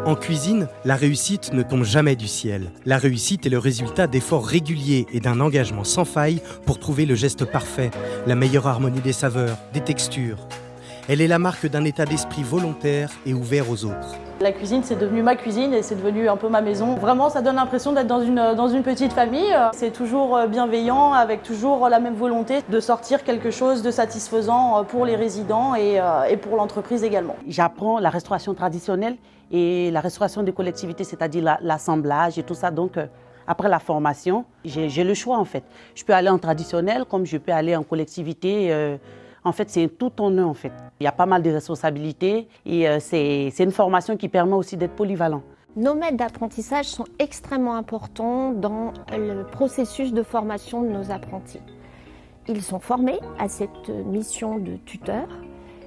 En cuisine, la réussite ne tombe jamais du ciel. La réussite est le résultat d'efforts réguliers et d'un engagement sans faille pour trouver le geste parfait, la meilleure harmonie des saveurs, des textures. Elle est la marque d'un état d'esprit volontaire et ouvert aux autres. La cuisine, c'est devenu ma cuisine et c'est devenu un peu ma maison. Vraiment, ça donne l'impression d'être dans une petite famille. C'est toujours bienveillant, avec toujours la même volonté de sortir quelque chose de satisfaisant pour les résidents et pour l'entreprise également. J'apprends la restauration traditionnelle et la restauration des collectivités, c'est-à-dire l'assemblage et tout ça. Donc, après la formation, j'ai le choix en fait. Je peux aller en traditionnel comme je peux aller en collectivité. En fait, c'est tout en un en fait. Il y a pas mal de responsabilités et c'est une formation qui permet aussi d'être polyvalent. Nos maîtres d'apprentissage sont extrêmement importants dans le processus de formation de nos apprentis. Ils sont formés à cette mission de tuteur.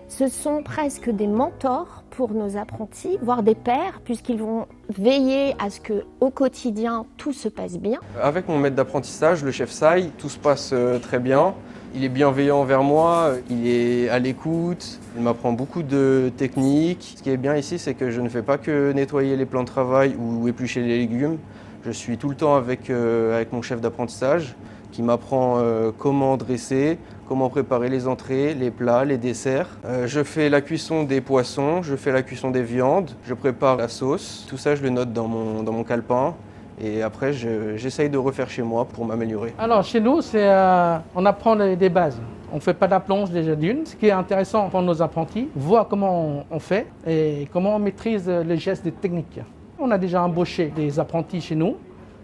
Ce sont presque des mentors pour nos apprentis, voire des pairs, puisqu'ils vont veiller à ce qu'au quotidien, tout se passe bien. Avec mon maître d'apprentissage, le chef Sai, tout se passe très bien. Il est bienveillant envers moi, il est à l'écoute, il m'apprend beaucoup de techniques. Ce qui est bien ici, c'est que je ne fais pas que nettoyer les plans de travail ou éplucher les légumes. Je suis tout le temps avec mon chef d'apprentissage qui m'apprend comment dresser, comment préparer les entrées, les plats, les desserts. Je fais la cuisson des poissons, je fais la cuisson des viandes, je prépare la sauce. Tout ça, je le note dans mon calepin. Et après, j'essaye de refaire chez moi pour m'améliorer. Alors, chez nous, on apprend des bases. On ne fait pas de la plonge déjà d'une. Ce qui est intéressant pour nos apprentis, voir comment on fait et comment on maîtrise les gestes des techniques. On a déjà embauché des apprentis chez nous.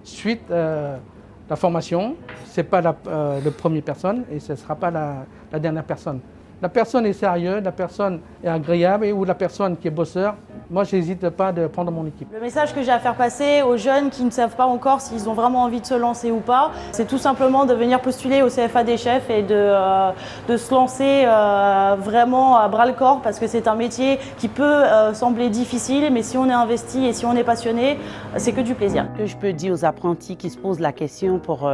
Suite la formation, ce n'est pas la première personne et ce ne sera pas la dernière personne. La personne est sérieuse, la personne est agréable ou la personne qui est bosseur. Moi, je n'hésite pas de prendre mon équipe. Le message que j'ai à faire passer aux jeunes qui ne savent pas encore s'ils ont vraiment envie de se lancer ou pas, c'est tout simplement de venir postuler au CFA des chefs et de se lancer vraiment à bras-le-corps parce que c'est un métier qui peut sembler difficile, mais si on est investi et si on est passionné, c'est que du plaisir. Ce que je peux dire aux apprentis qui se posent la question pour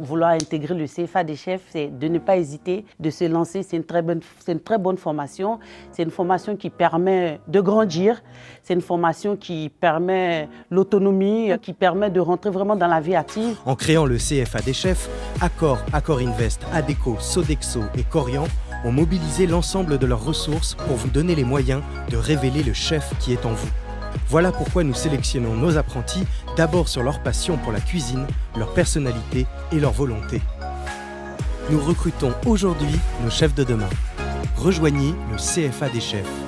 vouloir intégrer le CFA des chefs, c'est de ne pas hésiter, de se lancer. C'est une très bonne formation. C'est une formation qui permet de grandir. C'est une formation qui permet l'autonomie, qui permet de rentrer vraiment dans la vie active. En créant le CFA des chefs, Accor, Accor Invest, Adecco, Sodexo et Corian ont mobilisé l'ensemble de leurs ressources pour vous donner les moyens de révéler le chef qui est en vous. Voilà pourquoi nous sélectionnons nos apprentis d'abord sur leur passion pour la cuisine, leur personnalité et leur volonté. Nous recrutons aujourd'hui nos chefs de demain. Rejoignez le CFA des chefs.